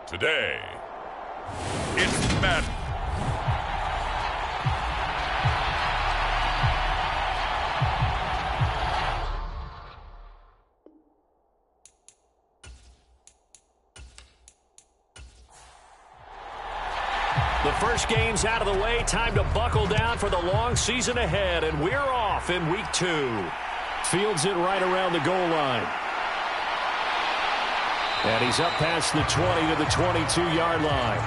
Today, it's Madden. The first game's out of the way. Time to buckle down for the long season ahead, and we're off in week 2. Fields it right around the goal line. And he's up past the 20 to the 22-yard line.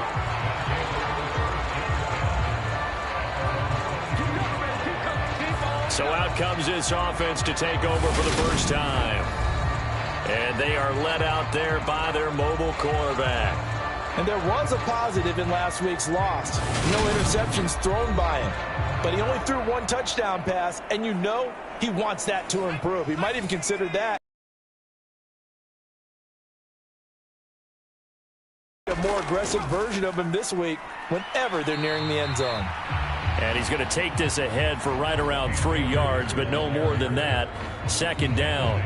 So out comes this offense to take over for the first time. And they are led out there by their mobile quarterback. And there was a positive in last week's loss. No interceptions thrown by him. But he only threw one touchdown pass, and you know he wants that to improve. He might even consider that a more aggressive version of him this week whenever they're nearing the end zone. And he's going to take this ahead for right around 3 yards, but no more than that. Second down.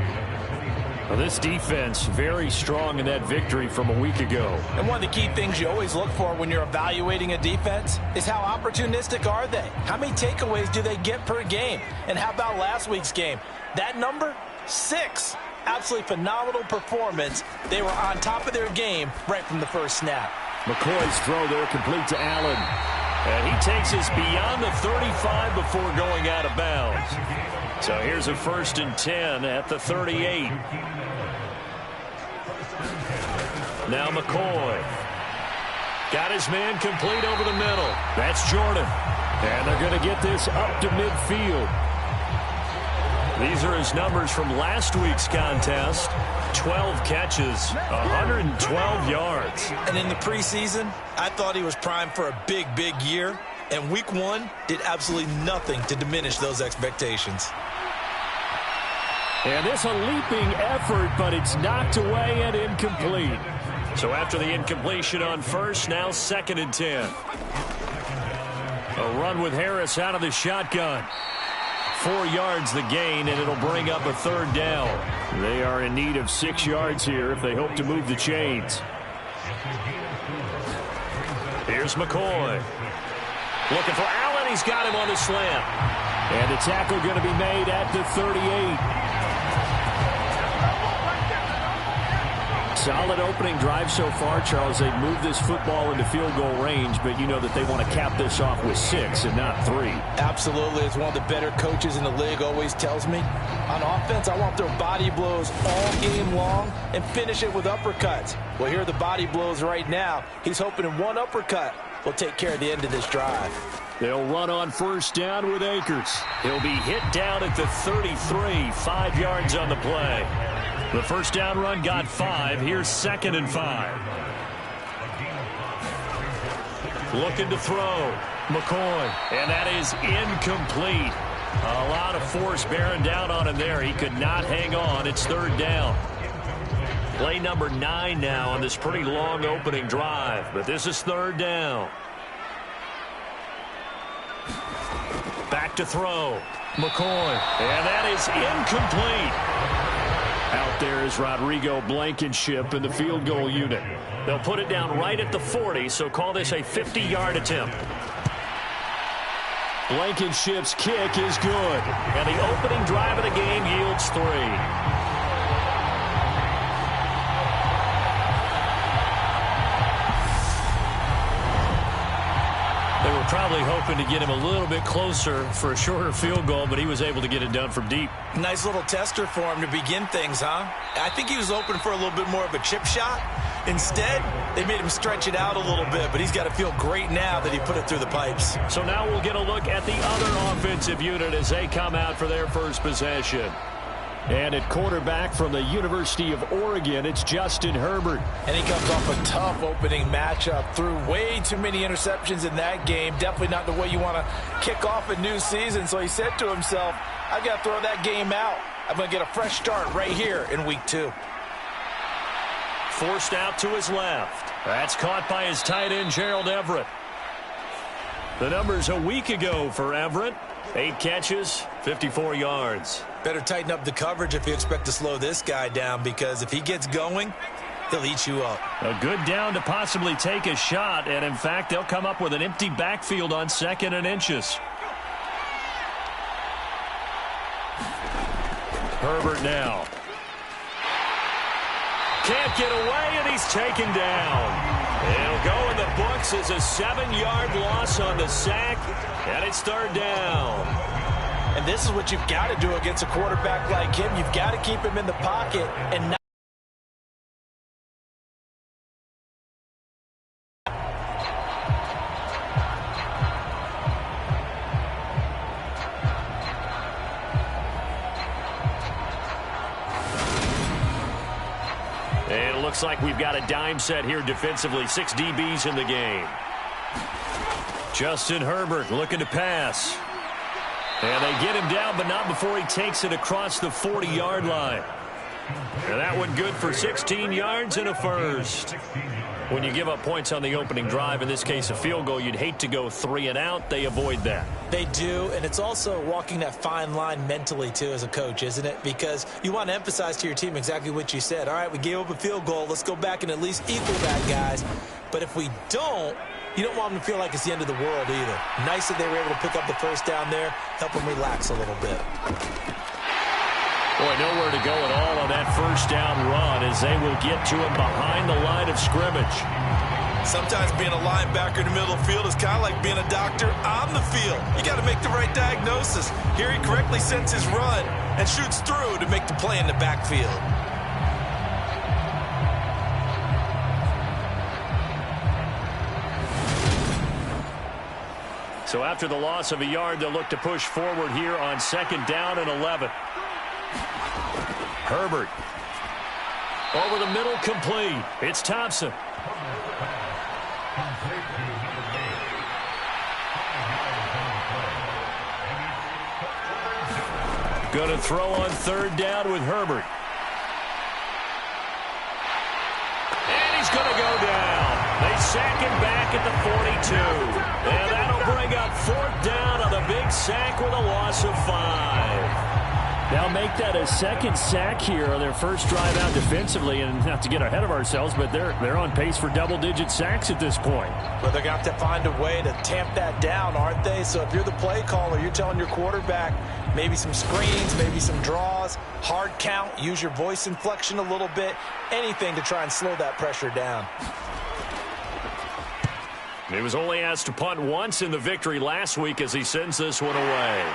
Well, this defense very strong in that victory from a week ago. And one of the key things you always look for when you're evaluating a defense is how opportunistic are they? How many takeaways do they get per game? And how about last week's game? That number, 6. Absolutely phenomenal performance. They were on top of their game right from the first snap. McCoy's throw there complete to Allen. And he takes us beyond the 35 before going out of bounds. So here's a 1st and 10 at the 38. Now McCoy. Got his man complete over the middle. That's Jordan. And they're going to get this up to midfield. These are his numbers from last week's contest. 12 catches, 112 yards. And in the preseason, I thought he was primed for a big, big year. And week 1 did absolutely nothing to diminish those expectations. And this a leaping effort, but it's knocked away and incomplete. So after the incompletion on first, now 2nd and 10. A run with Harris out of the shotgun. 4 yards the gain, and it'll bring up a 3rd down. They are in need of 6 yards here if they hope to move the chains. Here's McCoy. Looking for Allen. He's got him on the slant. And the tackle going to be made at the 38. Solid opening drive so far, Charles. They've moved this football into field goal range, but you know that they want to cap this off with 6 and not 3. Absolutely. As one of the better coaches in the league always tells me, on offense, I want their body blows all game long and finish it with uppercuts. Well, here are the body blows right now. He's hoping in one uppercut will take care of the end of this drive. They'll run on 1st down with Akers. He'll be hit down at the 33, 5 yards on the play. The 1st down run got 5. Here's 2nd and 5. Looking to throw. McCoy. And that is incomplete. A lot of force bearing down on him there. He could not hang on. It's 3rd down. Play number 9 now on this pretty long opening drive. But this is 3rd down. Back to throw. McCoy. And that is incomplete. Out there is Rodrigo Blankenship in the field goal unit. They'll put it down right at the 40, so call this a 50-yard attempt. Blankenship's kick is good. And the opening drive of the game yields 3. They were probably hoping to get him a little bit closer for a shorter field goal, but he was able to get it done from deep. Nice little tester for him to begin things, huh? I think he was open for a little bit more of a chip shot. Instead, they made him stretch it out a little bit, but he's got to feel great now that he put it through the pipes. So now we'll get a look at the other offensive unit as they come out for their first possession. And at quarterback from the University of Oregon, it's Justin Herbert. And he comes off a tough opening matchup. Threw way too many interceptions in that game. Definitely not the way you want to kick off a new season. So he said to himself, I've got to throw that game out. I'm going to get a fresh start right here in week 2. Forced out to his left. That's caught by his tight end, Gerald Everett. The numbers a week ago for Everett. 8 catches, 54 yards. Better tighten up the coverage if you expect to slow this guy down, because if he gets going, he'll eat you up. A good down to possibly take a shot, and in fact, they'll come up with an empty backfield on 2nd and inches. Herbert now. Can't get away, and he's taken down. It'll go in the books as a 7-yard loss on the sack, and it's 3rd down. And this is what you've got to do against a quarterback like him. You've got to keep him in the pocket and not. And it looks like we've got a dime set here defensively. 6 DBs in the game. Justin Herbert looking to pass. And they get him down, but not before he takes it across the 40-yard line. And that one good for 16 yards and a first. When you give up points on the opening drive, in this case a field goal, you'd hate to go 3 and out. They avoid that. They do, and it's also walking that fine line mentally, too, as a coach, isn't it? Because you want to emphasize to your team exactly what you said. All right, we gave up a field goal. Let's go back and at least equal that, guys. But if we don't, you don't want them to feel like it's the end of the world either. Nice that they were able to pick up the first down there, help them relax a little bit. Boy, nowhere to go at all on that first down run as they will get to him behind the line of scrimmage. Sometimes being a linebacker in the middle of the field is kind of like being a doctor on the field. You got to make the right diagnosis. Here he correctly sends his run and shoots through to make the play in the backfield. So after the loss of a yard, they'll look to push forward here on 2nd down and 11. Herbert. Over the middle, complete. It's Thompson. Going to throw on 3rd down with Herbert. And he's going to go down. They sack him back at the 42. And that'll bring up 4th down on the big sack with a loss of 5. They'll make that a 2nd sack here on their first drive out defensively, and not to get ahead of ourselves, but they're on pace for double-digit sacks at this point. But they're going to have to find a way to tamp that down, aren't they? So if you're the play caller, you're telling your quarterback maybe some screens, maybe some draws, hard count, use your voice inflection a little bit, anything to try and slow that pressure down. He was only asked to punt once in the victory last week as he sends this one away.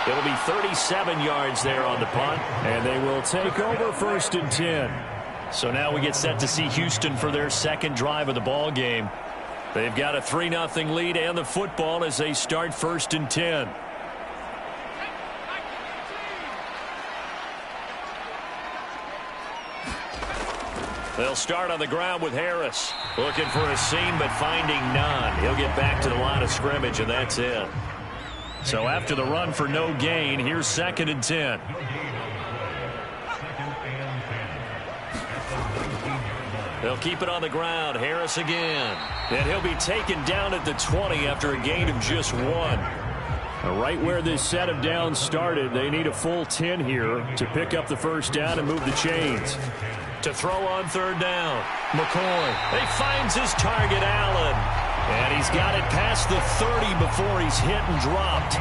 It'll be 37 yards there on the punt, and they will take over 1st and 10. So now we get set to see Houston for their 2nd drive of the ball game. They've got a 3-0 lead and the football as they start 1st and 10. They'll start on the ground with Harris. Looking for a seam, but finding none. He'll get back to the line of scrimmage, and that's it. So after the run for no gain, here's 2nd and 10. They'll keep it on the ground. Harris again. And he'll be taken down at the 20 after a gain of just 1. Right where this set of downs started, they need a full 10 here to pick up the first down and move the chains. To throw on 3rd down, McCoy. He finds his target, Allen. And he's got it past the 30 before he's hit and dropped.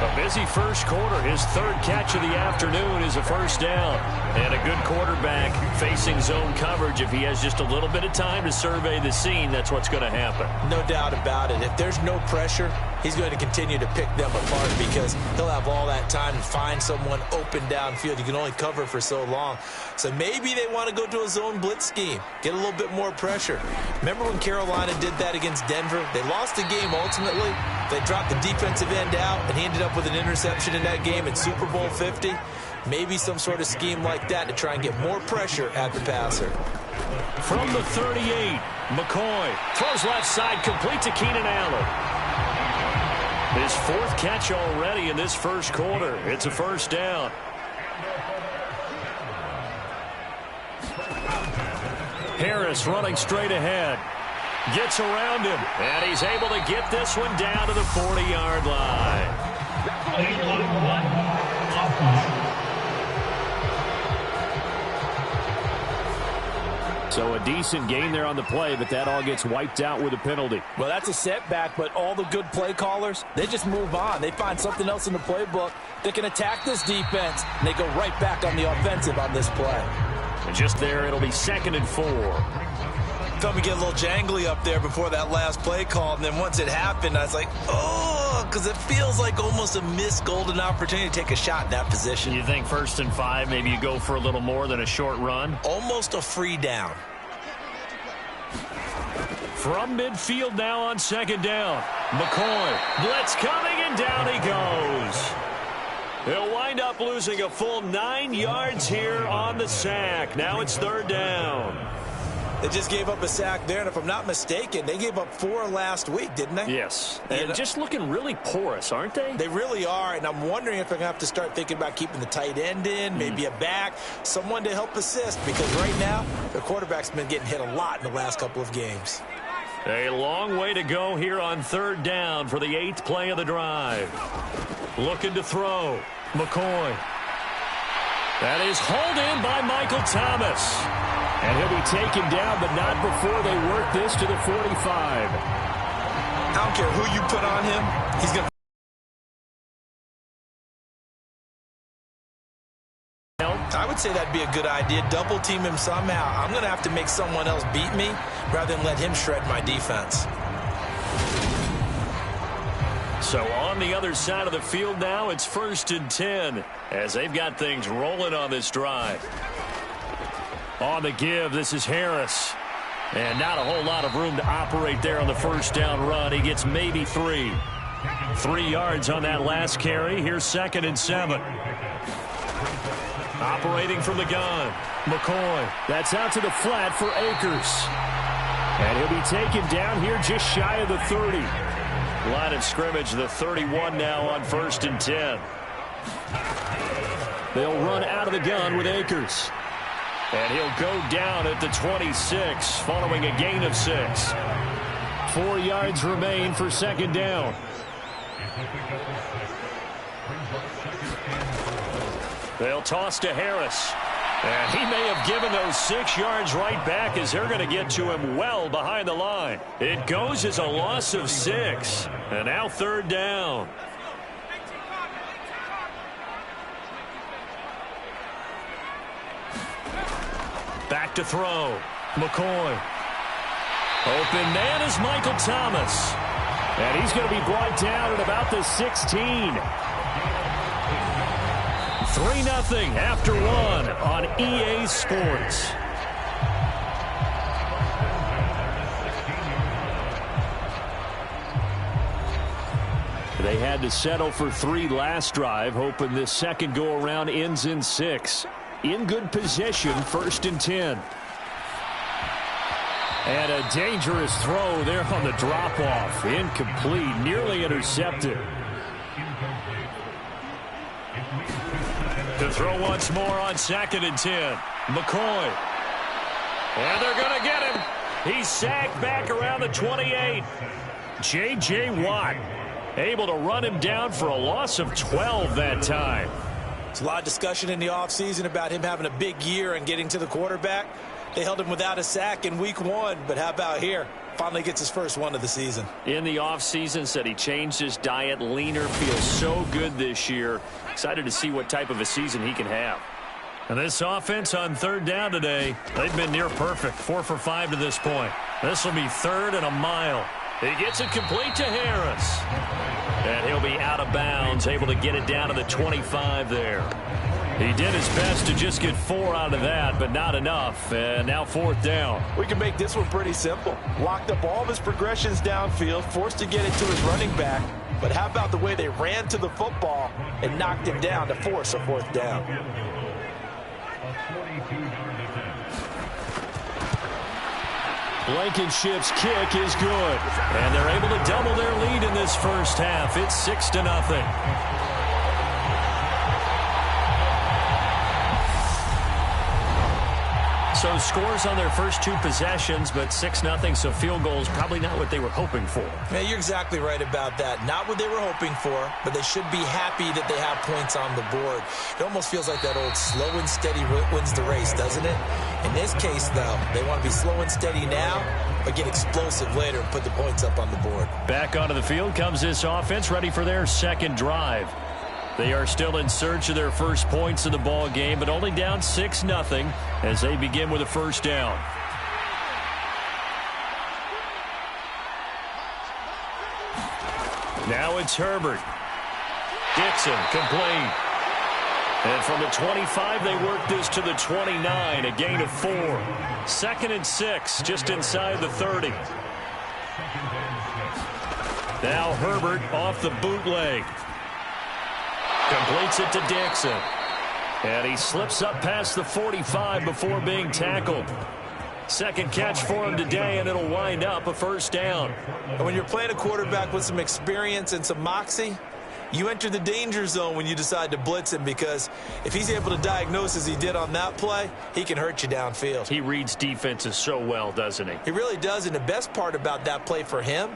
A busy first quarter. His 3rd catch of the afternoon is a first down. And a good quarterback facing zone coverage. If he has just a little bit of time to survey the scene, that's what's going to happen. No doubt about it. If there's no pressure, he's going to continue to pick them apart because he'll have all that time to find someone open downfield. You can only cover for so long. So maybe they want to go to a zone blitz scheme, get a little bit more pressure. Remember when Carolina did that against Denver? They lost the game ultimately. They dropped the defensive end out, and he ended up with an interception in that game at Super Bowl 50. Maybe some sort of scheme like that to try and get more pressure at the passer. From the 38, McCoy throws left side, complete to Keenan Allen. His 4th catch already in this first quarter. It's a first down. Harris running straight ahead. Gets around him, and he's able to get this one down to the 40-yard line. So a decent gain there on the play, but that all gets wiped out with a penalty. Well, that's a setback, but all the good play callers, they just move on. They find something else in the playbook that can attack this defense, and they go right back on the offensive on this play. And just there, it'll be 2nd and 4. Felt me get a little jangly up there before that last play call, and then once it happened, I was like, oh, because it feels like almost a missed golden opportunity to take a shot in that position. You think 1st and 5, maybe you go for a little more than a short run? Almost a free down. From midfield now on 2nd down. McCoy, blitz coming, and down he goes. He'll wind up losing a full 9 yards here on the sack. Now it's 3rd down. They just gave up a sack there, and if I'm not mistaken, they gave up 4 last week, didn't they? Yes. And just looking really porous, aren't they? They really are, and I'm wondering if they're going to have to start thinking about keeping the tight end in, maybe a back, someone to help assist, because right now, their quarterback's been getting hit a lot in the last couple of games. A long way to go here on 3rd down for the 8th play of the drive. Looking to throw. McCoy. That is hauled in by Michael Thomas. And he'll be taken down, but not before they work this to the 45. I don't care who you put on him. He's going to... I would say that'd be a good idea. Double team him somehow. I'm going to have to make someone else beat me rather than let him shred my defense. So on the other side of the field now, it's 1st and 10 as they've got things rolling on this drive. On the give, this is Harris. And not a whole lot of room to operate there on the 1st down run. He gets maybe 3. 3 yards on that last carry. Here's 2nd and 7. Operating from the gun. McCoy. That's out to the flat for Akers. And he'll be taken down here just shy of the 30. Line of scrimmage, the 31 now on 1st and 10. They'll run out of the gun with Akers. And he'll go down at the 26 following a gain of 6. 4 yards remain for 2nd down. They'll toss to Harris. And he may have given those 6 yards right back as they're going to get to him well behind the line. It goes as a loss of 6. And now 3rd down. Back to throw. McCoy. Open man is Michael Thomas. And he's going to be brought down at about the 16. 3-0 after 1 on EA Sports. They had to settle for 3 last drive, hoping this second go-around ends in 6. In good position, 1st and 10. And a dangerous throw there on the drop-off. Incomplete, nearly intercepted. To throw once more on 2nd and 10. McCoy. And they're going to get him. He's sacked back around the 28. J.J. Watt able to run him down for a loss of 12 that time. There's a lot of discussion in the offseason about him having a big year and getting to the quarterback. They held him without a sack in week 1, but how about here? Finally gets his first one of the season. In the offseason, said he changed his diet, leaner, feels so good this year. Excited to see what type of a season he can have. And this offense on 3rd down today, they've been near perfect, 4 for 5 to this point. This will be 3rd and a mile. He gets it complete to Harris. And he'll be out of bounds, able to get it down to the 25 there. He did his best to just get 4 out of that, but not enough. And now 4th down. We can make this one pretty simple. Locked up all of his progressions downfield, forced to get it to his running back. But how about the way they ran to the football and knocked him down to force a 4th down? Blankenship's kick is good. And they're able to double their lead in this first half. It's 6-0. So scores on their first 2 possessions, but 6-0, so field goals probably not what they were hoping for. Yeah, you're exactly right about that. Not what they were hoping for, but they should be happy that they have points on the board. It almost feels like that old slow and steady wins the race, doesn't it? In this case, though, they want to be slow and steady now, but get explosive later and put the points up on the board. Back onto the field comes this offense, ready for their second drive. They are still in search of their first points in the ball game, but only down 6-0 as they begin with a first down. Now it's Herbert. Dixon complete. And from the 25, they work this to the 29, a gain of 4. 2nd and 6, just inside the 30. Now Herbert off the bootleg. Completes it to Dixon. And he slips up past the 45 before being tackled. Second catch for him today, and it'll wind up a first down. And when you're playing a quarterback with some experience and some moxie, you enter the danger zone when you decide to blitz him, because if he's able to diagnose as he did on that play, he can hurt you downfield. He reads defenses so well, doesn't he? He really does, and the best part about that play for him,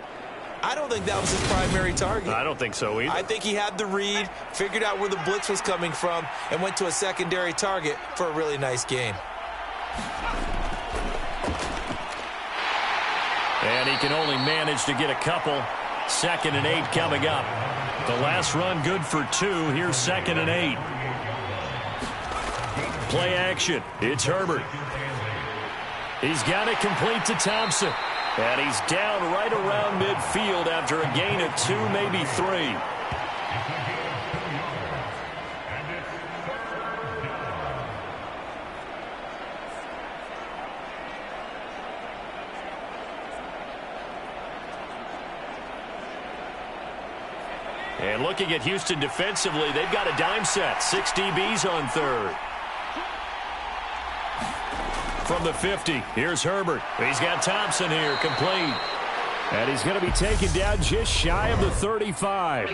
I don't think that was his primary target. I don't think so either. I think he had the read, figured out where the blitz was coming from, and went to a secondary target for a really nice game. And he can only manage to get a couple. 2nd and 8 coming up. The last run good for 2. Here's 2nd and 8. Play action. It's Herbert. He's got it complete to Thompson. And he's down right around midfield after a gain of 2, maybe 3. And looking at Houston defensively, they've got a dime set. 6 DBs on 3rd. From the 50, here's Herbert. He's got Thompson here, complete. And he's going to be taken down just shy of the 35.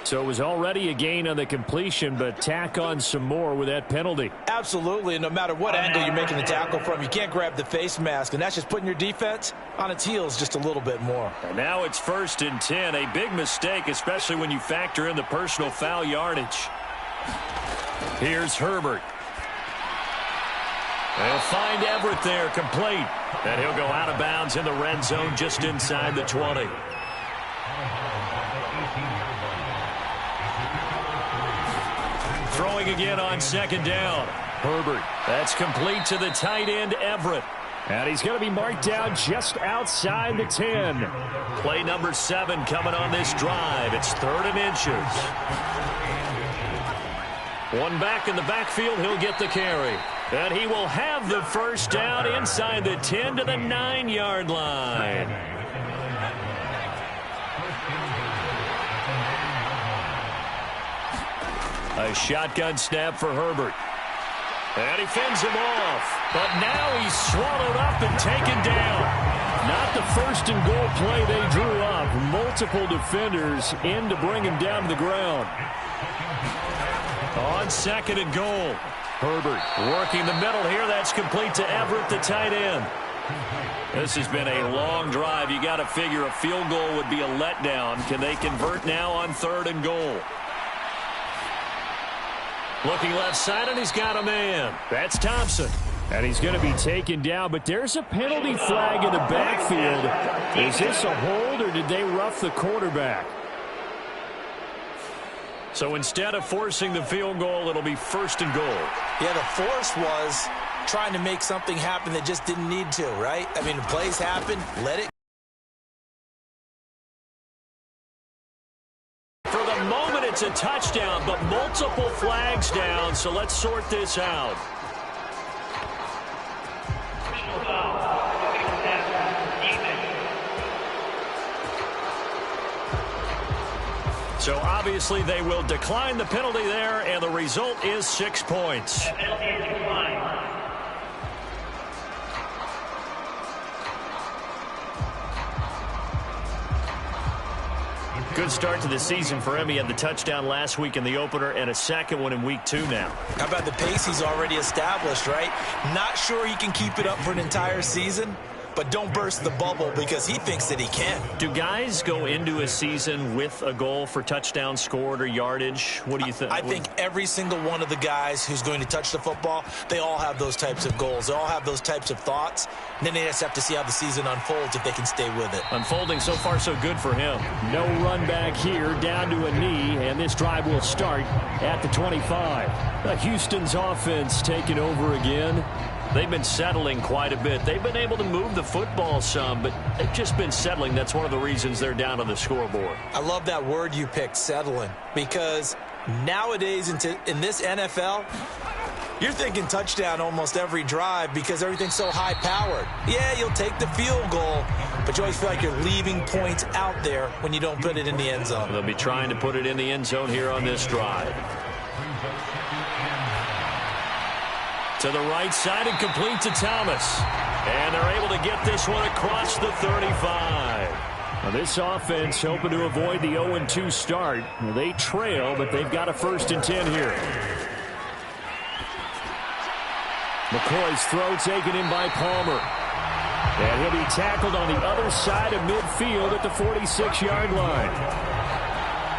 So it was already a gain on the completion, but tack on some more with that penalty. Absolutely, and no matter what angle you're making the tackle from, you can't grab the face mask, and that's just putting your defense on its heels just a little bit more. And now it's 1st and 10, a big mistake, especially when you factor in the personal foul yardage. Here's Herbert. They'll find Everett there, complete. And he'll go out of bounds in the red zone just inside the 20. Throwing again on 2nd down. Herbert. That's complete to the tight end, Everett. And he's going to be marked down just outside the 10. Play number 7 coming on this drive. It's 3rd and inches. One back in the backfield. He'll get the carry. And he will have the first down inside the 10 to the 9-yard line. A shotgun snap for Herbert. And he fends him off. But now he's swallowed up and taken down. Not the 1st and goal play they drew up. Multiple defenders in to bring him down to the ground. On 2nd and goal. Herbert working the middle here. That's complete to Everett, the tight end. This has been a long drive. You got to figure a field goal would be a letdown. Can they convert now on 3rd and goal? Looking left side, and he's got a man. That's Thompson. And he's going to be taken down, but there's a penalty flag in the backfield. Is this a hold, or did they rough the quarterback? So instead of forcing the field goal, it'll be 1st and goal. Yeah, the force was trying to make something happen that just didn't need to, right? I mean, plays happen, let it. For the moment, it's a touchdown, but multiple flags down, so let's sort this out. So obviously they will decline the penalty there, and the result is 6 points. good start to the season for him. He had the touchdown last week in the opener and a second one in week 2 now. How about the pace he's already established, right? Not sure he can keep it up for an entire season, but don't burst the bubble because he thinks that he can. Do guys go into a season with a goal for touchdowns scored or yardage? What do you think? I think every single one of the guys who's going to touch the football, they all have those types of goals. They all have those types of thoughts. And then they just have to see how the season unfolds if they can stay with it. Unfolding so far so good for him. No run back here, down to a knee, and this drive will start at the 25. Houston's offense taking over again. They've been settling quite a bit. They've been able to move the football some, but they've just been settling. That's one of the reasons they're down on the scoreboard. I love that word you picked, settling, because nowadays in this NFL, you're thinking touchdown almost every drive because everything's so high-powered. Yeah, you'll take the field goal, but you always feel like you're leaving points out there when you don't put it in the end zone. They'll be trying to put it in the end zone here on this drive. To the right side and complete to Thomas. And they're able to get this one across the 35. Now this offense hoping to avoid the 0-2 start. They trail, but they've got a 1st and 10 here. McCoy's throw taken in by Palmer. And he'll be tackled on the other side of midfield at the 46-yard line.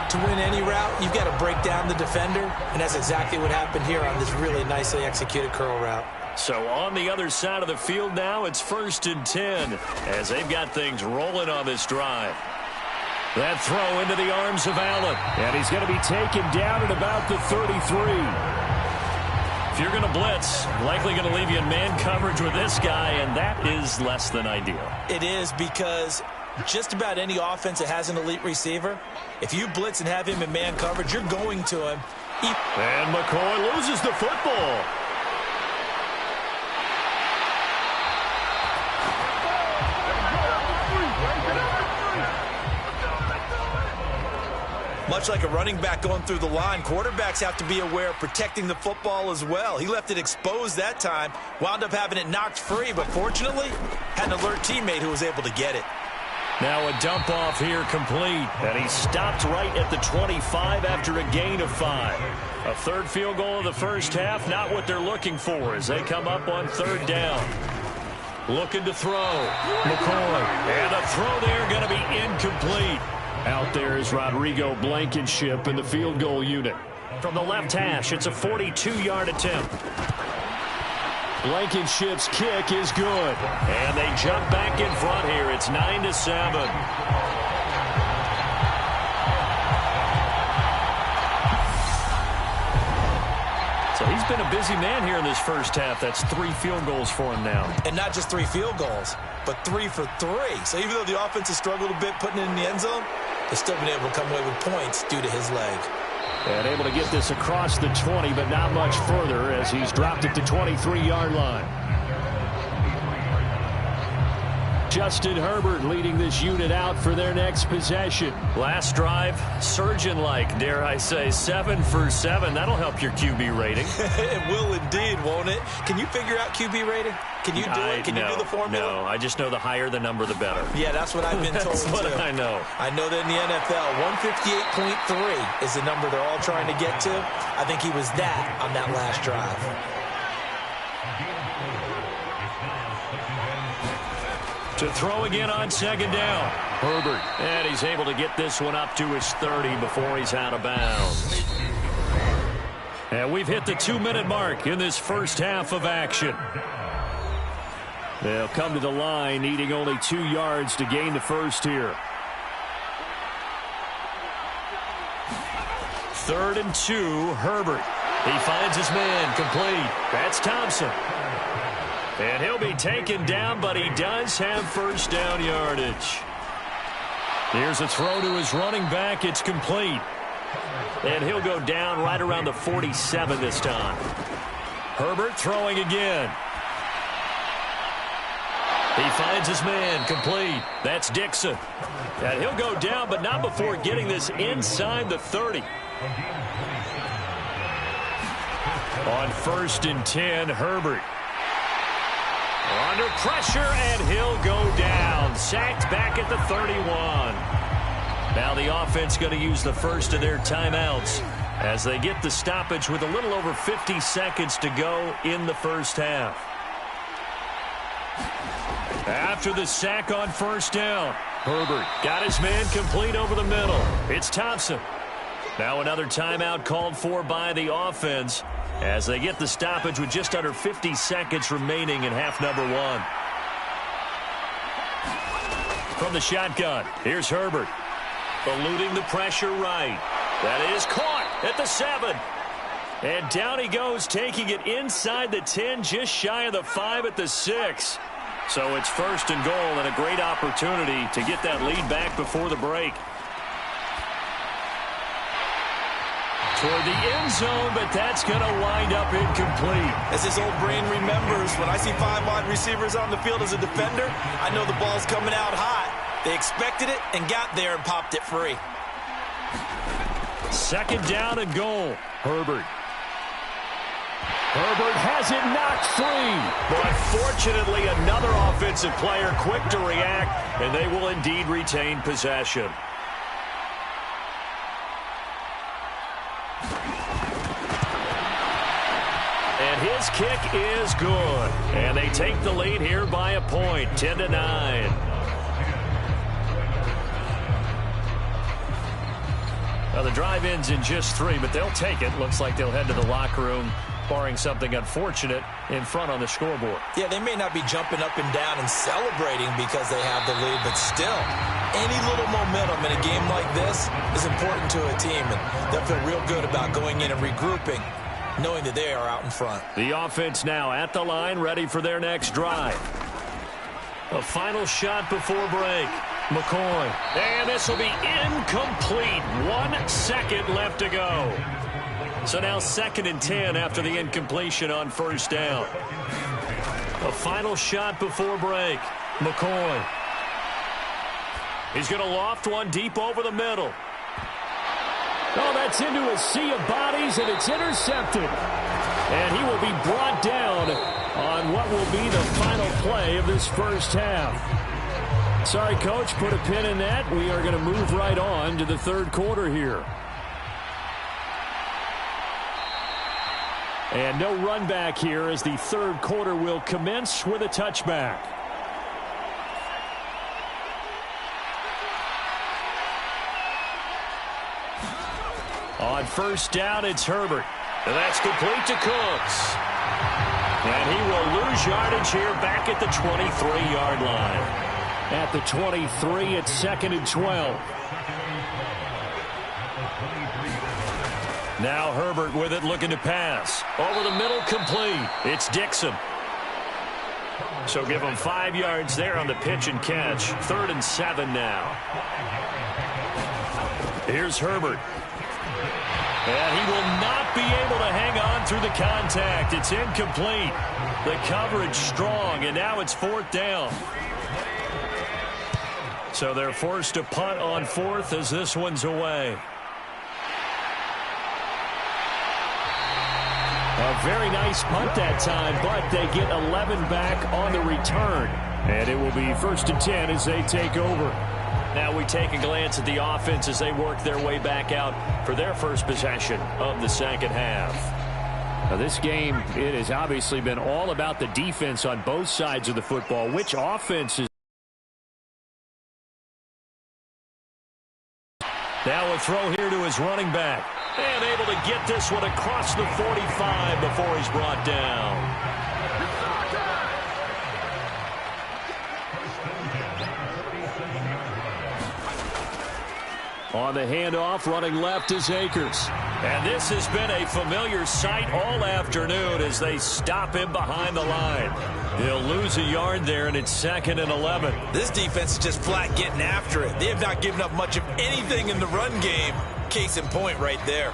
To win any route, you've got to break down the defender, and that's exactly what happened here on this really nicely executed curl route. So on the other side of the field now, it's 1st and 10 as they've got things rolling on this drive. That throw into the arms of Allen. And he's going to be taken down at about the 33. If you're going to blitz, likely going to leave you in man coverage with this guy, and that is less than ideal. It is because just about any offense that has an elite receiver, if you blitz and have him in man coverage, you're going to him. And McCoy loses the football. Much like a running back going through the line, quarterbacks have to be aware of protecting the football as well. He left it exposed that time, wound up having it knocked free, but fortunately, had an alert teammate who was able to get it. Now a dump off here complete, and he stopped right at the 25 after a gain of 5. A 3rd field goal of the first half, not what they're looking for as they come up on 3rd down. Looking to throw. McCoy, and a throw there going to be incomplete. Out there is Rodrigo Blankenship in the field goal unit. From the left hash, it's a 42-yard attempt. Blankenship's kick is good. And they jump back in front here. It's 9-7. So he's been a busy man here in this first half. That's 3 field goals for him now. And not just 3 field goals, but 3 for 3. So even though the offense has struggled a bit putting it in the end zone, they've still been able to come away with points due to his leg. And able to get this across the 20, but not much further as he's dropped it to 23-yard line. Justin Herbert leading this unit out for their next possession. Last drive, surgeon-like, dare I say, 7 for 7. That'll help your QB rating. It will indeed, won't it? Can you figure out QB rating? Can you do it? Can you do the formula? No, I just know the higher the number, the better. Yeah, that's what I've been told, That's what too. I know. I know that in the NFL, 158.3 is the number they're all trying to get to. I think he was that on that last drive. To throw again on 2nd down. Herbert. And he's able to get this one up to his 30 before he's out of bounds. And we've hit the 2-minute mark in this first half of action. They'll come to the line needing only 2 yards to gain the first here. 3rd and 2, Herbert. He finds his man complete. That's Thompson. And he'll be taken down, but he does have 1st down yardage. Here's a throw to his running back. It's complete. And he'll go down right around the 47 this time. Herbert throwing again. He finds his man complete. That's Dixon. And he'll go down, but not before getting this inside the 30. On 1st and 10, Herbert. Under pressure, and he'll go down. Sacked back at the 31. Now the offense going to use the first of their timeouts as they get the stoppage with a little over 50 seconds to go in the first half. After the sack on first down, Herbert got his man complete over the middle. It's Thompson. Now another timeout called for by the offense as they get the stoppage with just under 50 seconds remaining in half number one. From the shotgun, here's Herbert. Eluding the pressure right. That is caught at the 7. And down he goes, taking it inside the 10, just shy of the 5 at the 6. So it's first and goal and a great opportunity to get that lead back before the break. Toward the end zone, but that's going to wind up incomplete. As his old brain remembers, when I see 5 wide receivers on the field as a defender, I know the ball's coming out hot. They expected it and got there and popped it free. Second down and goal. Herbert. Herbert has it knocked free. But fortunately, another offensive player quick to react, and they will indeed retain possession. And his kick is good. And they take the lead here by a point, 10-9. Well, the drive ends in just 3, but they'll take it. Looks like they'll head to the locker room, barring something unfortunate in front on the scoreboard. Yeah, they may not be jumping up and down and celebrating because they have the lead, but still, any little momentum in a game like this is important to a team, and they'll feel real good about going in and regrouping, knowing that they are out in front. The offense now at the line, ready for their next drive. A final shot before break. McCoy. And this will be incomplete. 1 second left to go. So now 2nd and 10 after the incompletion on first down. A final shot before break. McCoy. He's going to loft one deep over the middle. Oh, that's into a sea of bodies, and it's intercepted. And he will be brought down on what will be the final play of this first half. Sorry, Coach, put a pin in that. We are going to move right on to the third quarter here. And no run back here as the third quarter will commence with a touchback. On first down, it's Herbert. And that's complete to Cooks. And he will lose yardage here back at the 23-yard line. At the 23, it's 2nd and 12. Now Herbert with it, looking to pass. Over the middle, complete. It's Dixon. So give him 5 yards there on the pitch and catch. 3rd and 7 now. Here's Herbert. And he will not be able to hang on through the contact. It's incomplete. The coverage strong, and now it's 4th down. So they're forced to punt on 4th as this one's away. A very nice punt that time, but they get 11 back on the return. And it will be 1st and 10 as they take over. Now we take a glance at the offense as they work their way back out for their first possession of the second half. Now this game, it has obviously been all about the defense on both sides of the football. Which offense is... Now a throw here to his running back. And able to get this one across the 45 before he's brought down. On the handoff, running left is Akers. And this has been a familiar sight all afternoon as they stop him behind the line. He'll lose a yard there, and it's 2nd and 11. This defense is just flat getting after it. They have not given up much of anything in the run game. Case in point right there.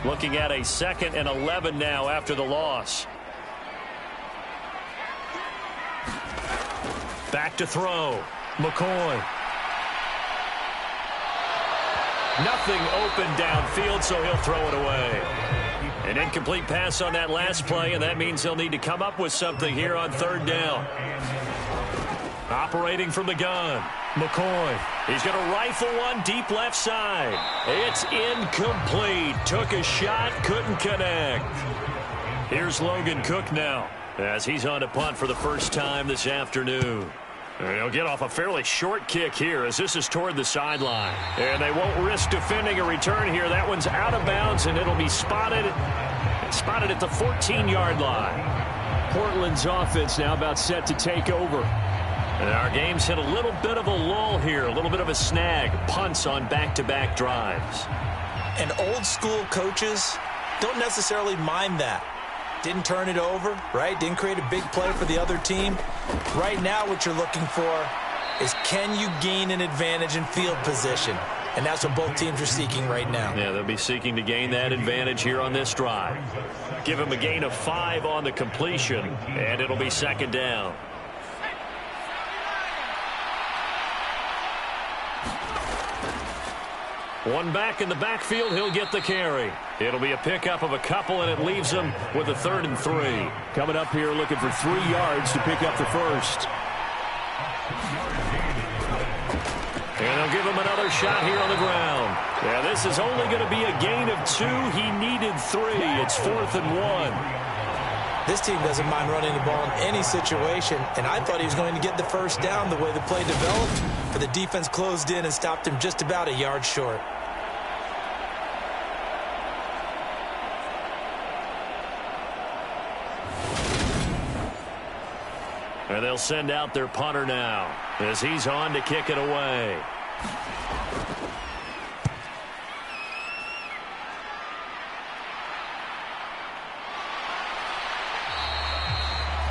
Looking at a 2nd and 11 now after the loss. Back to throw. McCoy. Nothing open downfield, so he'll throw it away. An incomplete pass on that last play, and that means he'll need to come up with something here on third down. Operating from the gun, McCoy. He's going to rifle one deep left side. It's incomplete. Took a shot, couldn't connect. Here's Logan Cook now as he's on to punt for the first time this afternoon. And he'll get off a fairly short kick here as this is toward the sideline. And they won't risk defending a return here. That one's out of bounds, and it'll be spotted at the 14-yard line. Portland's offense now about set to take over. And our game's hit a little bit of a lull here, a little bit of a snag. Punts on back-to-back drives. And old-school coaches don't necessarily mind that. Didn't turn it over, right? Didn't create a big play for the other team. Right now what you're looking for is, can you gain an advantage in field position? And that's what both teams are seeking right now. Yeah, they'll be seeking to gain that advantage here on this drive. Give them a gain of 5 on the completion, and it'll be second down. One back in the backfield, he'll get the carry. It'll be a pickup of a couple, and it leaves him with a 3rd and 3. Coming up here looking for 3 yards to pick up the first. And they'll give him another shot here on the ground. Yeah, this is only going to be a gain of 2. He needed 3. It's 4th and 1. This team doesn't mind running the ball in any situation, and I thought he was going to get the first down the way the play developed, but the defense closed in and stopped him just about a yard short. And they'll send out their punter now as he's on to kick it away.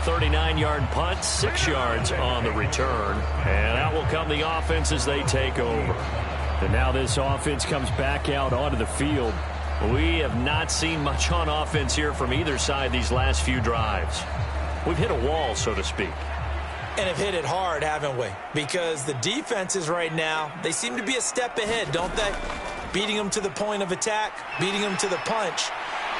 .39-yard punt, 6 yards on the return. And out will come the offense as they take over. And now this offense comes back out onto the field. We have not seen much on offense here from either side these last few drives. We've hit a wall, so to speak. And have hit it hard, haven't we? Because the defenses right now, they seem to be a step ahead, don't they? Beating them to the point of attack, beating them to the punch.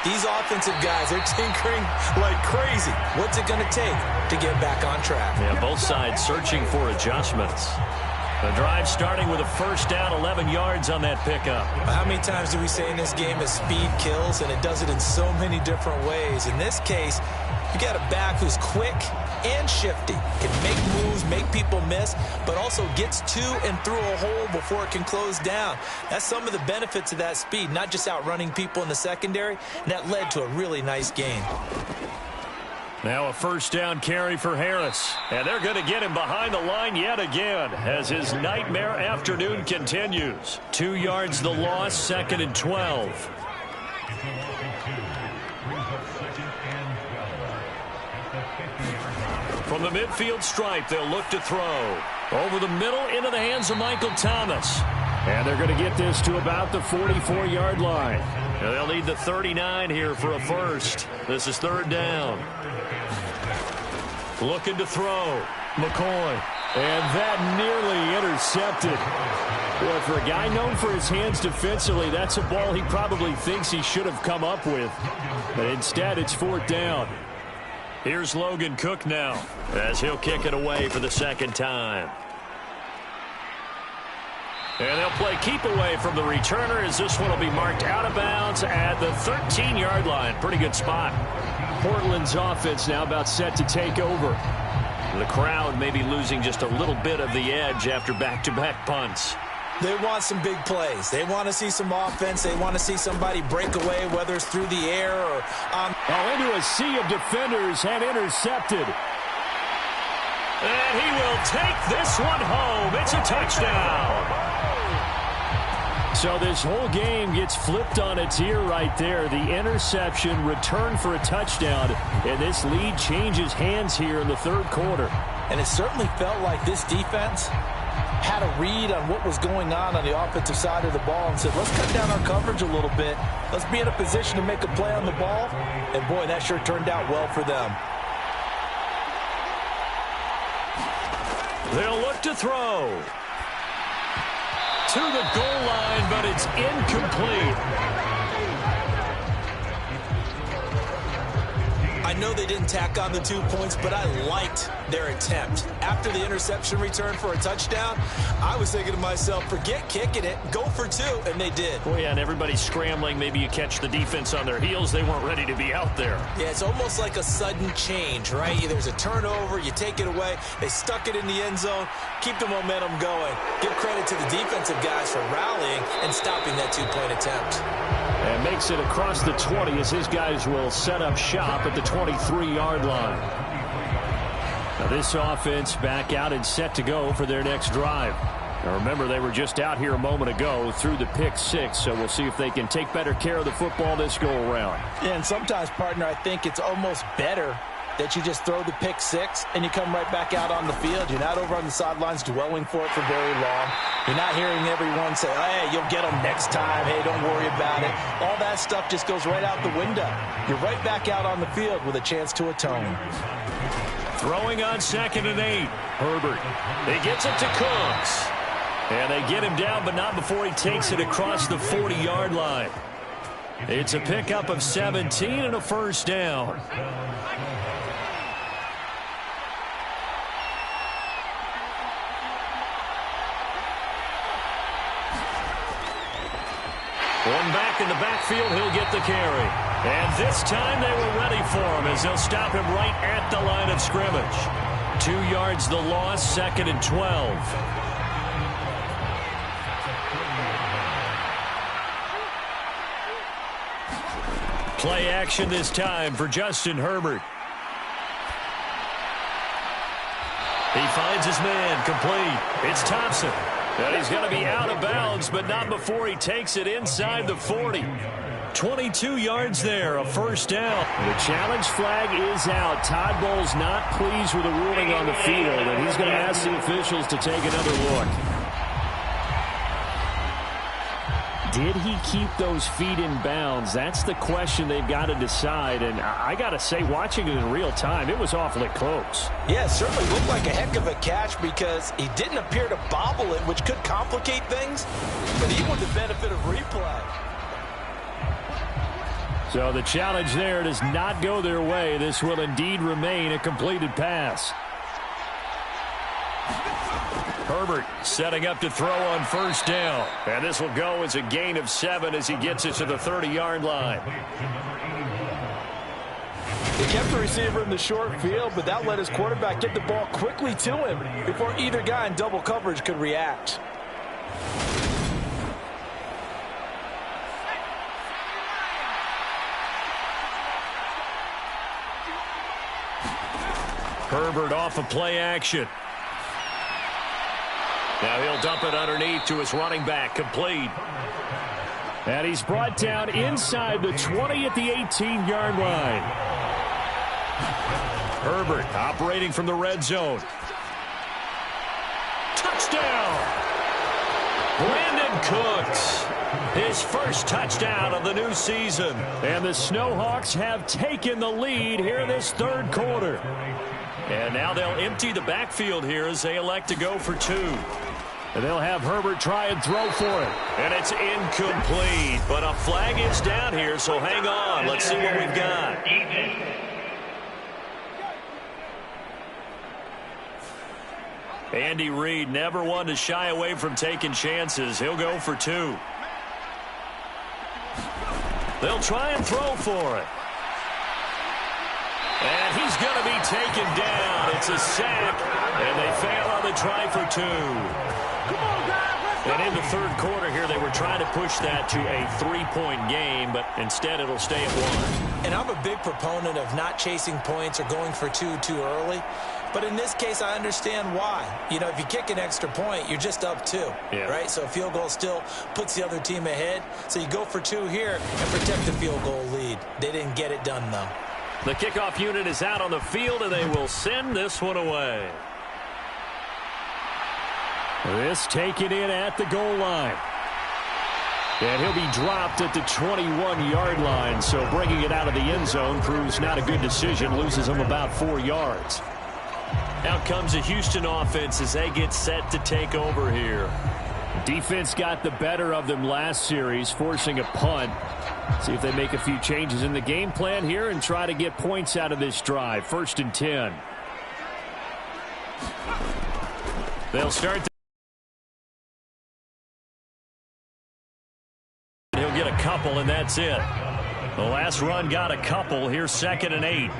These offensive guys, they're tinkering like crazy. What's it going to take to get back on track? Yeah, both sides searching for adjustments. The drive starting with a first down, 11 yards on that pickup. How many times do we say in this game that speed kills, and it does it in so many different ways? In this case, you got a back who's quick and shifty, can make moves, make people miss, but also gets to and through a hole before it can close down. That's some of the benefits of that speed, not just outrunning people in the secondary, and that led to a really nice game. Now a first down carry for Harris, and they're going to get him behind the line yet again as his nightmare afternoon continues. 2 yards the loss, 2nd and 12. From the midfield stripe, they'll look to throw. Over the middle, into the hands of Michael Thomas. And they're going to get this to about the 44-yard line. Now they'll need the 39 here for a first. This is 3rd down. Looking to throw. McCoy. And that nearly intercepted. Well, for a guy known for his hands defensively, that's a ball he probably thinks he should have come up with. But instead, it's 4th down. Here's Logan Cook now as he'll kick it away for the 2nd time. And they'll play keep away from the returner as this one will be marked out of bounds at the 13-yard line. Pretty good spot. Portland's offense now about set to take over. The crowd may be losing just a little bit of the edge after back-to-back punts. They want some big plays. They want to see some offense. They want to see somebody break away, whether it's through the air or on. Into a sea of defenders and intercepted. And he will take this one home. It's a touchdown. So this whole game gets flipped on its ear right there. The interception, return for a touchdown, and this lead changes hands here in the 3rd quarter. And it certainly felt like this defense had a read on what was going on the offensive side of the ball and said, let's cut down our coverage a little bit. Let's be in a position to make a play on the ball. And, boy, that sure turned out well for them. They'll look to throw. to the goal line, but it's incomplete. I know they didn't tack on the 2 points, but I liked their attempt. After the interception return for a touchdown, I was thinking to myself, forget kicking it, go for 2, and they did. Oh, yeah, and everybody's scrambling. Maybe you catch the defense on their heels. They weren't ready to be out there. Yeah, it's almost like a sudden change, right? There's a turnover, you take it away, they stuck it in the end zone, keep the momentum going. Give credit to the defensive guys for rallying and stopping that 2-point attempt. And makes it across the 20 as his guys will set up shop at the 23-yard line. Now this offense back out and set to go for their next drive. Now remember, they were just out here a moment ago through the pick 6, so we'll see if they can take better care of the football this go-around. Yeah, and sometimes, partner, I think it's almost better that you just throw the pick 6 and you come right back out on the field. You're not over on the sidelines dwelling for it for very long. You're not hearing everyone say, hey, you'll get them next time. Hey, don't worry about it. All that stuff just goes right out the window. You're right back out on the field with a chance to atone. Throwing on 2nd and 8. Herbert. He gets it to Cooks. And they get him down, but not before he takes it across the 40-yard line. It's a pickup of 17 and a first down. One back in the backfield, he'll get the carry. And this time they were ready for him as they'll stop him right at the line of scrimmage. 2 yards the loss, 2nd and 12. Play action this time for Justin Herbert. He finds his man, complete. It's Thompson. And he's going to be out of bounds, but not before he takes it inside the 40. 22 yards there, a first down. The challenge flag is out. Todd Bowles not pleased with the ruling on the field, and he's going to ask the officials to take another look. Did he keep those feet in bounds? That's the question they've got to decide. And I got to say, watching it in real time, it was awfully close. Yeah, it certainly looked like a heck of a catch because he didn't appear to bobble it, which could complicate things. But even with the benefit of replay. So the challenge there does not go their way. This will indeed remain a completed pass. Herbert setting up to throw on first down. And this will go as a gain of 7 as he gets it to the 30-yard line. He kept the receiver in the short field, but that let his quarterback get the ball quickly to him before either guy in double coverage could react. Herbert off of play action. Now he'll dump it underneath to his running back, complete. And he's brought down inside the 20 at the 18-yard line. Herbert operating from the red zone. Touchdown! Brandon Cooks, his first touchdown of the new season. And the Snowhawks have taken the lead here this third quarter. And now they'll empty the backfield here as they elect to go for 2. And they'll have Herbert try and throw for it. And it's incomplete. But a flag is down here, so hang on. Let's see what we've got. Andy Reid never one to shy away from taking chances. He'll go for 2. They'll try and throw for it. And he's going to be taken down. It's a sack, and they fail on the try for 2. And in the third quarter here, they were trying to push that to a 3-point game, but instead it'll stay at 1. And I'm a big proponent of not chasing points or going for 2 too early. But in this case, I understand why. You know, if you kick an extra point, you're just up 2, right? So a field goal still puts the other team ahead. So you go for 2 here and protect the field goal lead. They didn't get it done, though. The kickoff unit is out on the field, and they will send this one away. This taken in at the goal line. And he'll be dropped at the 21-yard line, so bringing it out of the end zone proves not a good decision, loses him about 4 yards. Out comes the Houston offense as they get set to take over here. Defense got the better of them last series, forcing a punt. See if they make a few changes in the game plan here and try to get points out of this drive. 1st and 10. They'll start. He'll get a couple, and that's it. The last run got a couple. Here's 2nd and 8.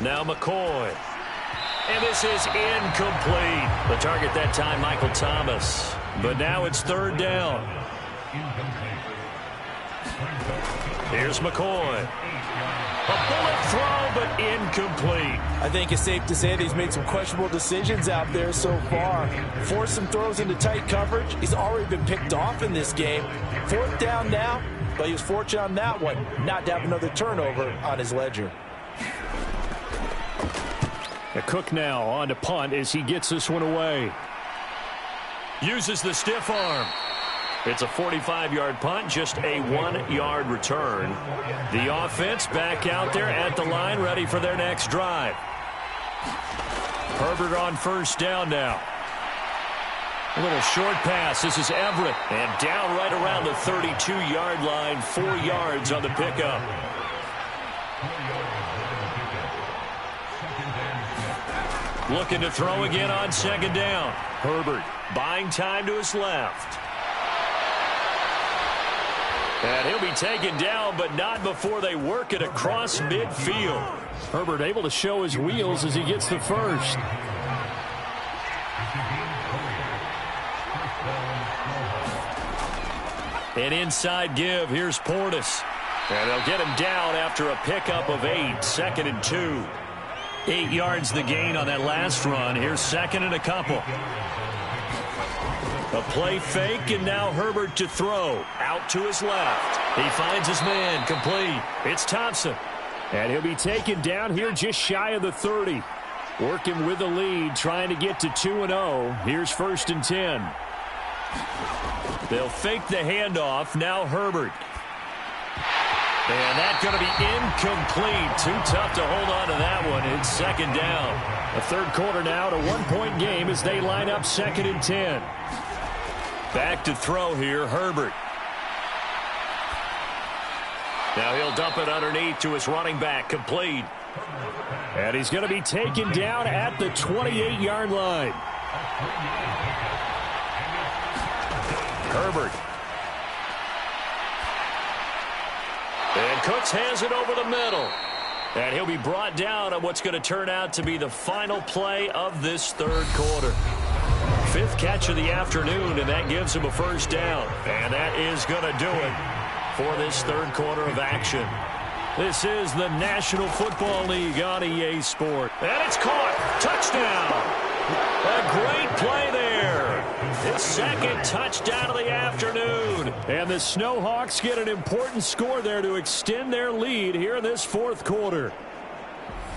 Now McCoy. And this is incomplete. The target that time, Michael Thomas. But now it's 3rd down. Here's McCoy. A bullet throw, but incomplete. I think it's safe to say that he's made some questionable decisions out there so far. Forced some throws into tight coverage. He's already been picked off in this game. 4th down now, but he was fortunate on that one not to have another turnover on his ledger. Cook now on to punt as he gets this one away. Uses the stiff arm. It's a 45-yard punt, just a 1-yard return. The offense back out there at the line, ready for their next drive. Herbert on 1st down now. A little short pass. This is Everett. And down right around the 32-yard line, 4 yards on the pickup. Looking to throw again on 2nd down. Herbert buying time to his left. And he'll be taken down, but not before they work it across midfield. Herbert able to show his wheels as he gets the first. An inside give. Here's Portis. And they'll get him down after a pickup of 8. 2nd and 2. 8 yards the gain on that last run. Here's 2nd and a couple. A play fake, and now Herbert to throw. Out to his left. He finds his man. Complete. It's Thompson. And he'll be taken down here just shy of the 30. Working with the lead, trying to get to 2-0. Here's 1st and 10. They'll fake the handoff. Now Herbert. And that's going to be incomplete. Too tough to hold on to that one. It's 2nd down. The 3rd quarter now to 1-point game as they line up 2nd and 10. Back to throw here, Herbert. Now he'll dump it underneath to his running back, complete. And he's going to be taken down at the 28-yard line. Herbert. And Cooks has it over the middle. And he'll be brought down on what's going to turn out to be the final play of this 3rd quarter. 5th catch of the afternoon, and that gives him a 1st down. And that is going to do it for this 3rd quarter of action. This is the National Football League on EA Sport. And it's caught. Touchdown. A great play there. His 2nd touchdown of the afternoon. And the Snowhawks get an important score there to extend their lead here in this 4th quarter.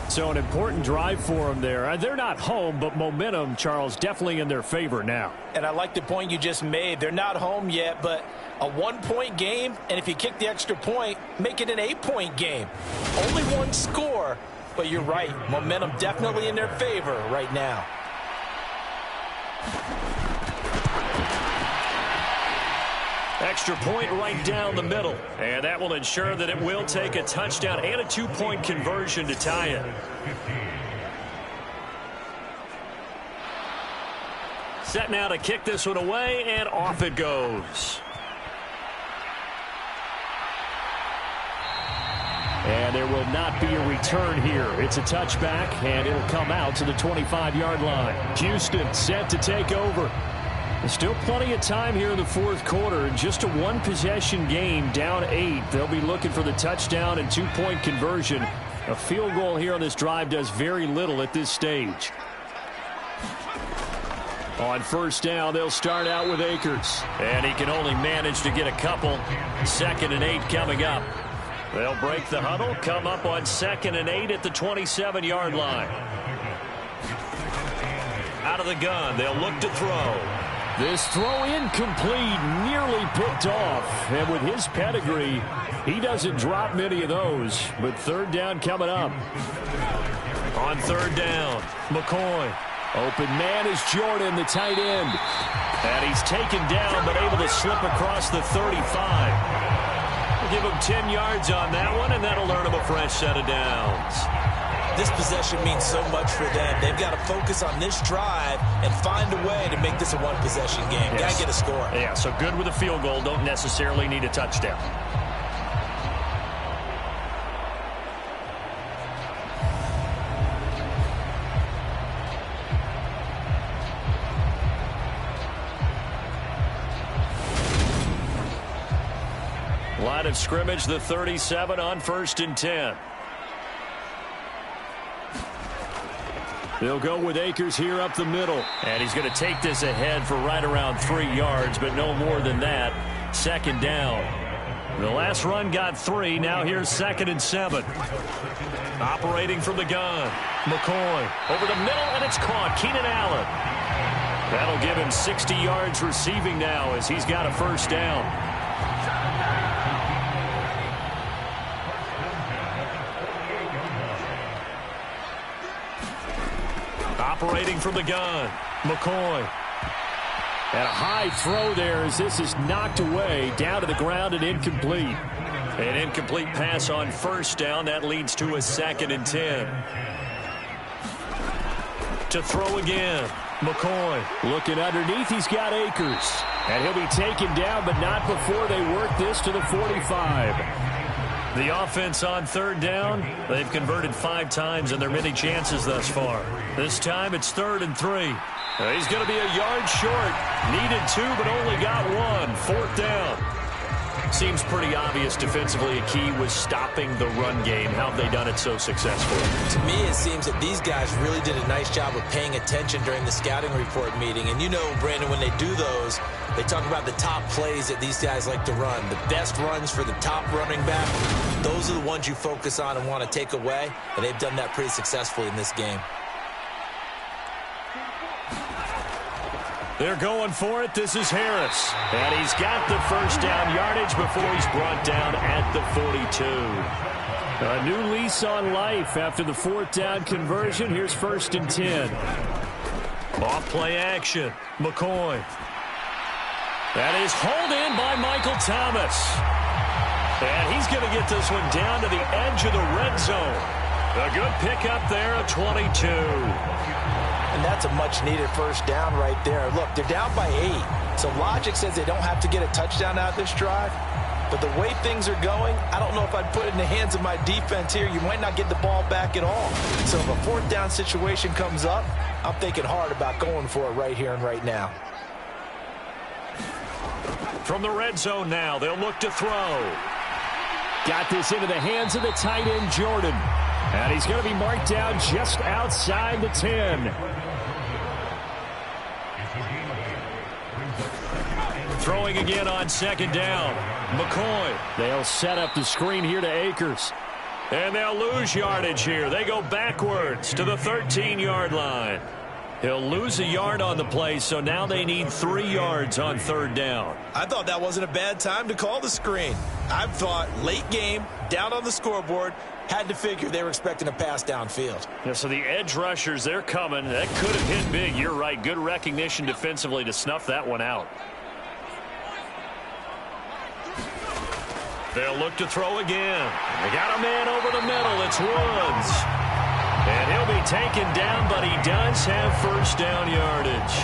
So an important drive for them there. They're not home, but momentum, Charles, definitely in their favor now. And I like the point you just made. They're not home yet, but a 1-point game, and if you kick the extra point, make it an 8-point game. Only 1 score, but you're right. Momentum definitely in their favor right now. Extra point right down the middle. And that will ensure that it will take a touchdown and a 2-point conversion to tie it. Set now to kick this one away, and off it goes. And there will not be a return here. It's a touchback, and it'll come out to the 25-yard line. Houston set to take over. There's still plenty of time here in the 4th quarter. Just a 1-possession game, down 8. They'll be looking for the touchdown and 2-point conversion. A field goal here on this drive does very little at this stage. On 1st down, they'll start out with Akers. And he can only manage to get a couple. 2nd and 8 coming up. They'll break the huddle, come up on 2nd and 8 at the 27-yard line. Out of the gun, they'll look to throw. This throw incomplete, nearly picked off. And with his pedigree, he doesn't drop many of those. But 3rd down coming up. On 3rd down, McCoy. Open man is Jordan, the tight end. And he's taken down, but able to slip across the 35. We'll give him 10 yards on that one, and that'll earn him a fresh set of downs. This possession means so much for them. They've got to focus on this drive and find a way to make this a one-possession game. Yes. Got to get a score. Yeah, so good with a field goal. Don't necessarily need a touchdown. Line of scrimmage, the 37 on 1st and 10. They'll go with Akers here up the middle. And he's going to take this ahead for right around 3 yards, but no more than that. 2nd down. The last run got 3. Now here's 2nd and 7. Operating from the gun. McCoy over the middle, and it's caught. Keenan Allen. That'll give him 60 yards receiving now as he's got a 1st down. Operating from the gun, McCoy. And a high throw there as this is knocked away, down to the ground and incomplete. An incomplete pass on 1st down. That leads to a 2nd and 10. To throw again, McCoy. Looking underneath, he's got Akers. And he'll be taken down, but not before they work this to the 45. The offense on 3rd down, they've converted 5 times in their many chances thus far. This time it's 3rd and 3. He's going to be a yard short. Needed 2, but only got 1. 4th down. Seems pretty obvious defensively a key was stopping the run game. How have they done it so successfully? To me, it seems that these guys really did a nice job of paying attention during the scouting report meeting. And you know, Brandon, when they do those, they talk about the top plays that these guys like to run. The best runs for the top running back, those are the ones you focus on and want to take away. And they've done that pretty successfully in this game. They're going for it. This is Harris. And he's got the 1st down yardage before he's brought down at the 42. A new lease on life after the 4th down conversion. Here's 1st and 10. Off play action. McCoy. That is hauled in by Michael Thomas. And he's going to get this one down to the edge of the red zone. A good pickup there of 22. And that's a much-needed 1st down right there. Look, they're down by 8. So logic says they don't have to get a touchdown out this drive. But the way things are going, I don't know if I'd put it in the hands of my defense here. You might not get the ball back at all. So if a 4th down situation comes up, I'm thinking hard about going for it right here and right now. From the red zone now, they'll look to throw. Got this into the hands of the tight end, Jordan. And he's going to be marked down just outside the 10. Throwing again on 2nd down. McCoy. They'll set up the screen here to Akers. And they'll lose yardage here. They go backwards to the 13-yard line. He'll lose a yard on the play, so now they need 3 yards on 3rd down. I thought that wasn't a bad time to call the screen. I thought late game, down on the scoreboard, had to figure they were expecting a pass downfield. Yeah, so the edge rushers, they're coming. That could have hit big. You're right. Good recognition defensively to snuff that one out. They'll look to throw again. They got a man over the middle. It's Woods. And he'll be taken down, but he does have 1st down yardage.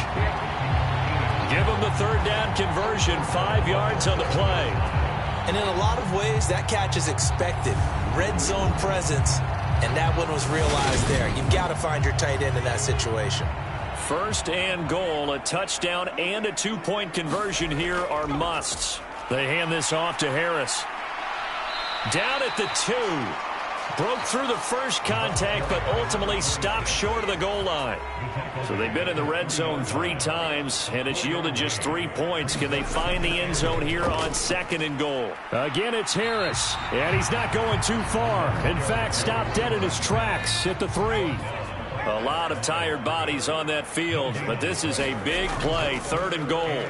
Give him the 3rd down conversion, 5 yards on the play. And in a lot of ways, that catch is expected. Red zone presence, and that one was realized there. You've got to find your tight end in that situation. 1st and goal, a touchdown and a 2-point conversion here are musts. They hand this off to Harris. Down at the 2. Broke through the first contact, but ultimately stopped short of the goal line. So they've been in the red zone 3 times, and it's yielded just 3 points. Can they find the end zone here on 2nd and goal? Again, it's Harris, and he's not going too far. In fact, stopped dead in his tracks at the 3. A lot of tired bodies on that field, but this is a big play, 3rd and goal.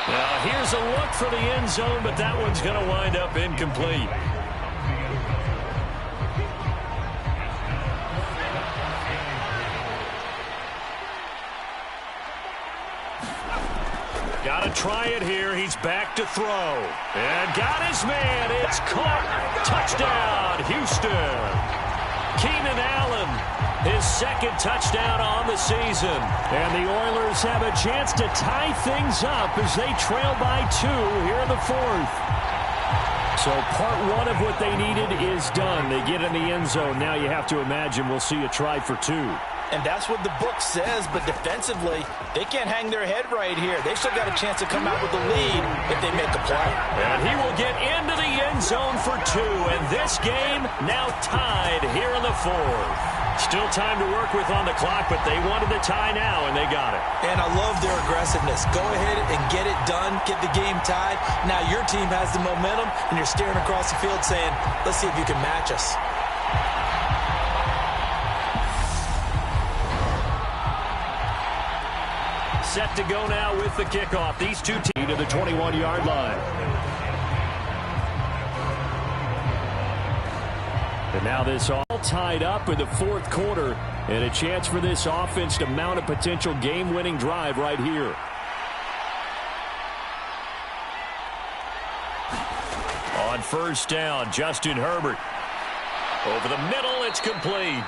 Now, here's a look for the end zone, but that one's going to wind up incomplete. Got to try it here. He's back to throw. And got his man. It's caught. Touchdown, Houston. Keenan Allen, his second touchdown on the season. And the Oilers have a chance to tie things up as they trail by 2 here in the fourth. So part one of what they needed is done. They get in the end zone. Now you have to imagine we'll see a try for 2. And that's what the book says, but defensively, they can't hang their head right here. They still got a chance to come out with the lead if they make a play. And he will get into the end zone for 2. And this game now tied here in the fourth. Still time to work with on the clock, but they wanted the tie now, and they got it. And I love their aggressiveness. Go ahead and get it done, get the game tied. Now your team has the momentum, and you're staring across the field saying, let's see if you can match us. Set to go now with the kickoff. These two teams to the 21-yard line. And now this all tied up in the fourth quarter, and a chance for this offense to mount a potential game-winning drive right here. On first down, Justin Herbert. Over the middle, it's complete.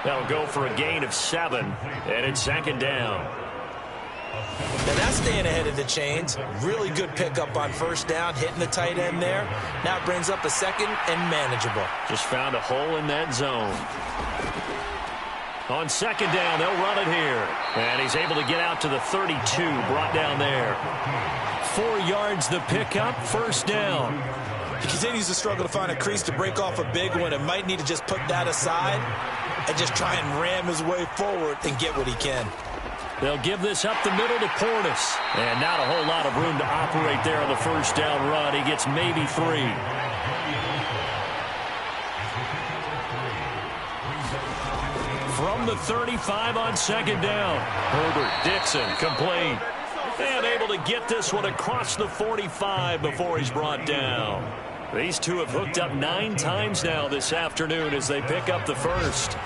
That'll go for a gain of 7, and it's second down. Now that's staying ahead of the chains. Really good pickup on first down, hitting the tight end there. Now it brings up a second and manageable. Just found a hole in that zone. On second down, they'll run it here. And he's able to get out to the 32, brought down there. 4 yards the pickup, first down. He continues to struggle to find a crease to break off a big one and might need to just put that aside and just try and ram his way forward and get what he can. They'll give this up the middle to Portis. And not a whole lot of room to operate there on the first down run. He gets maybe 3. From the 35 on second down. Herbert, Dixon, complete. And able to get this one across the 45 before he's brought down. These two have hooked up 9 times now this afternoon as they pick up the first.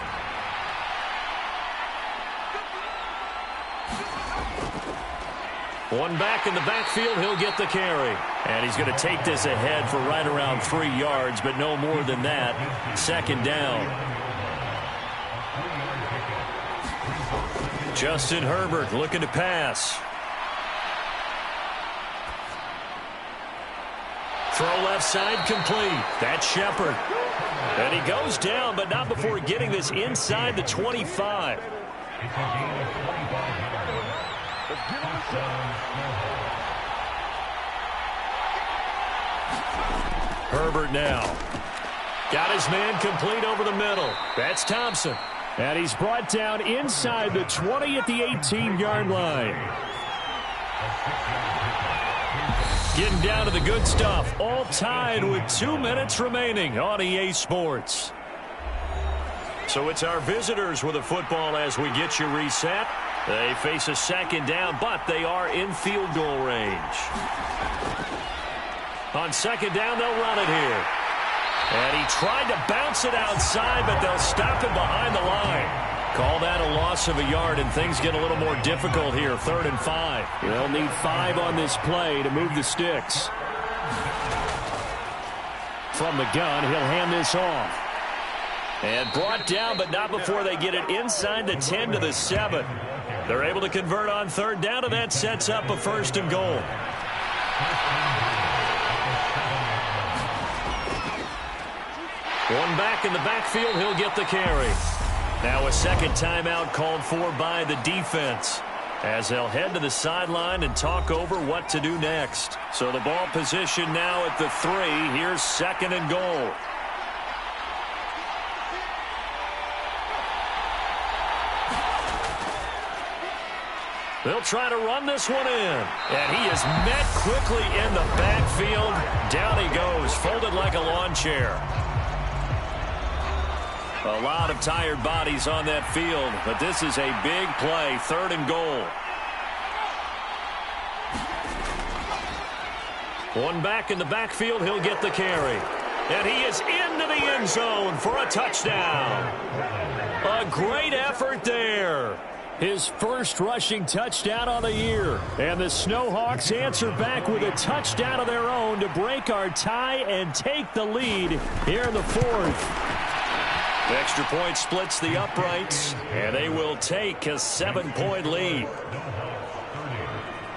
One back in the backfield, he'll get the carry. And he's going to take this ahead for right around 3 yards, but no more than that. Second down. Justin Herbert looking to pass. Throw left side complete. That's Shepard. And he goes down, but not before getting this inside the 25. Herbert now. Got his man complete over the middle. That's Thompson. And he's brought down inside the 20 at the 18-yard line. Getting down to the good stuff. All tied with 2 minutes remaining on EA Sports. So it's our visitors with the football as we get you reset. They face a second down, but they are in field goal range. On second down, they'll run it here. And he tried to bounce it outside, but they'll stop him behind the line. Call that a loss of a yard, and things get a little more difficult here. 3rd and 5. They'll need 5 on this play to move the sticks. From the gun, he'll hand this off. And brought down, but not before they get it inside the 10 to the 7. They're able to convert on 3rd down, and that sets up a 1st and goal. One back in the backfield, he'll get the carry. Now a second timeout called for by the defense as they'll head to the sideline and talk over what to do next. So the ball position now at the 3. Here's 2nd and goal. They'll try to run this one in. And he is met quickly in the backfield. Down he goes, folded like a lawn chair. A lot of tired bodies on that field, but this is a big play. 3rd and goal. One back in the backfield, he'll get the carry. And he is into the end zone for a touchdown. A great effort there. His first rushing touchdown on the year. And the Snowhawks answer back with a touchdown of their own to break our tie and take the lead here in the fourth. The extra point splits the uprights, and they will take a 7-point lead.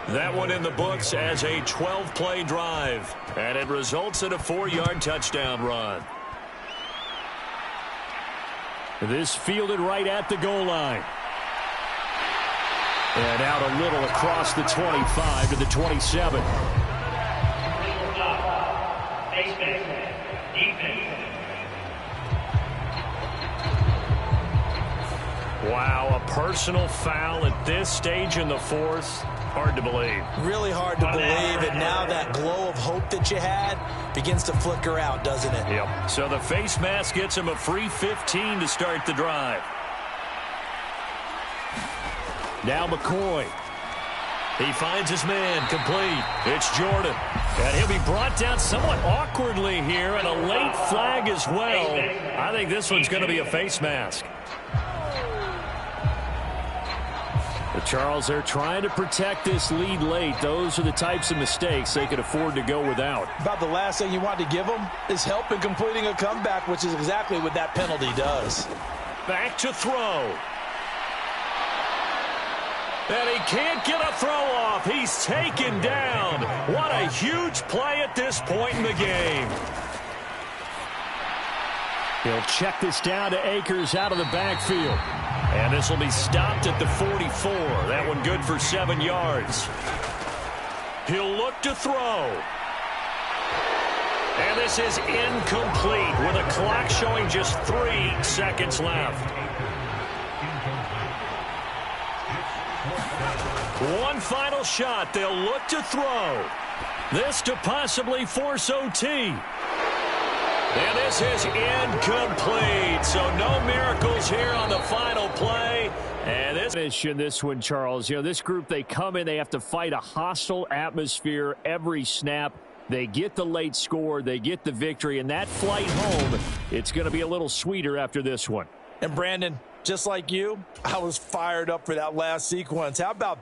That one in the books as a 12-play drive, and it results in a 4-yard touchdown run. This fielded right at the goal line. And out a little across the 25 to the 27. Wow, a personal foul at this stage in the fourth. Hard to believe. Really hard to believe, and now that glow of hope that you had begins to flicker out, doesn't it? Yep. So the face mask gets him a free 15 to start the drive. Now McCoy. He finds his man complete. It's Jordan. And he'll be brought down somewhat awkwardly here, and a late flag as well. I think this one's going to be a face mask. But Charles, they're trying to protect this lead late. Those are the types of mistakes they could afford to go without. About the last thing you want to give them is help in completing a comeback, which is exactly what that penalty does. Back to throw. And he can't get a throw off. He's taken down. What a huge play at this point in the game. He'll check this down to Akers out of the backfield. And this will be stopped at the 44. That one good for 7 yards. He'll look to throw. And this is incomplete with a clock showing just 3 seconds left. One final shot. They'll look to throw. This to possibly force OT. And this is incomplete. So no miracles here on the final play. And this finish in this one, Charles. You know, this group, they come in, they have to fight a hostile atmosphere every snap. They get the late score, they get the victory, and that flight home, it's going to be a little sweeter after this one. And Brandon, just like you, I was fired up for that last sequence. How about